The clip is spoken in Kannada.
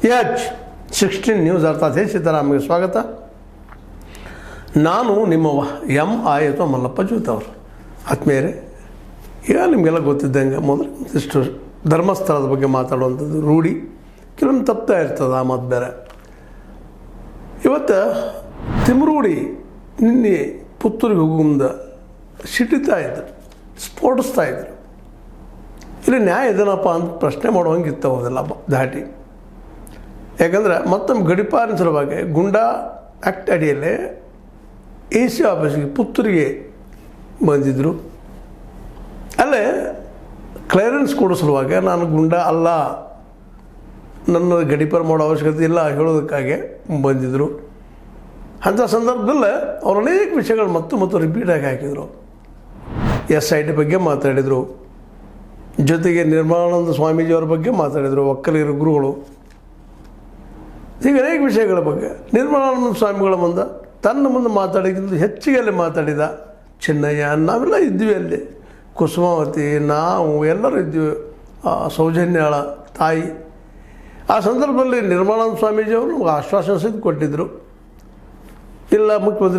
H16 ನ್ಯೂಸ್ ಅರ್ಥಾತ್ ಸೀತಾರಾಮ್ಗೆ ಸ್ವಾಗತ. ನಾನು ನಿಮ್ಮ MI ಅಥವಾ ಮಲ್ಲಪ್ಪ ಜೂತ್ ಅವರು. ಆತ್ಮೀಯರೇ, ಈಗ ನಿಮಗೆಲ್ಲ ಗೊತ್ತಿದ್ದಂಗೆ ಮೊದಲು ಇಷ್ಟು ಧರ್ಮಸ್ಥಳದ ಬಗ್ಗೆ ಮಾತಾಡುವಂಥದ್ದು ರೂಢಿ, ಕೆಲವೊಂದು ತಪ್ತಾ ಇರ್ತದೆ. ಆ ಮಾತು ಬೇರೆ. ಇವತ್ತು ತಿಮ್ರೂಡಿ ನಿನ್ನೆ ಪುತ್ತೂರಿಗೆ ಹೋಗೋ ಮುಂದೆ ಸಿಟಿತಾ ಇದ್ರು, ಸ್ಫೋಟಿಸ್ತಾ ಇದ್ರು. ಇಲ್ಲಿ ನ್ಯಾಯ ಇದೇನಪ್ಪ ಅಂತ ಪ್ರಶ್ನೆ ಮಾಡುವಂಗಿತ್ತು ಹೋದೆಲ್ಲ ದಾಟಿ. ಯಾಕಂದರೆ ಮತ್ತೊಮ್ಮೆ ಗಡಿಪಾರಿನ ಸಲುವಾಗಿ ಗುಂಡಾ ಆ್ಯಕ್ಟ್ ಅಡಿಯಲ್ಲೇ AC ಆಫೀಸಿಗೆ ಪುತ್ತೂರಿಗೆ ಬಂದಿದ್ದರು. ಅಲ್ಲೇ ಕ್ಲಿಯರೆನ್ಸ್ ಕೊಡೋ ಸಲುವಾಗಿ ನಾನು ಗುಂಡಾ ಅಲ್ಲ, ನನ್ನ ಗಡಿಪಾರು ಮಾಡೋ ಅವಶ್ಯಕತೆ ಇಲ್ಲ ಹೇಳೋದಕ್ಕಾಗಿ ಬಂದಿದ್ದರು. ಅಂಥ ಸಂದರ್ಭದಲ್ಲೇ ಅವ್ರು ಅನೇಕ ವಿಷಯಗಳು ಮತ್ತು ರಿಪೀಟಾಗಿ ಹಾಕಿದರು. SIT ಬಗ್ಗೆ ಮಾತಾಡಿದರು, ಜೊತೆಗೆ ನಿರ್ಮಲಾನಂದ ಸ್ವಾಮೀಜಿಯವ್ರ ಬಗ್ಗೆ ಮಾತಾಡಿದರು, ಒಕ್ಕಲಿಗರ ಗುರುಗಳು. ಈಗ ಅನೇಕ ವಿಷಯಗಳ ಬಗ್ಗೆ ನಿರ್ಮಲಾನಂದ ಸ್ವಾಮಿಗಳ ಮುಂದೆ ತನ್ನ ಮುಂದೆ ಮಾತಾಡೋಕ್ಕಿಂತ ಹೆಚ್ಚಿಗೆ ಅಲ್ಲಿ ಮಾತಾಡಿದ. ಚಿನ್ನಯ್ಯ, ನಾವೆಲ್ಲ ಇದ್ವಿ ಅಲ್ಲಿ, ಕುಸುಮಾವತಿ, ನಾವು ಎಲ್ಲರೂ ಇದ್ವಿ, ಸೌಜನ್ಯಾಳ ತಾಯಿ. ಆ ಸಂದರ್ಭದಲ್ಲಿ ನಿರ್ಮಲಾನಂದ ಸ್ವಾಮೀಜಿಯವರು ನಮ್ಗೆ ಆಶ್ವಾಸನೆ ಕೊಟ್ಟಿದ್ದರು. ಇಲ್ಲ, ಮುಖ್ಯಮಂತ್ರಿ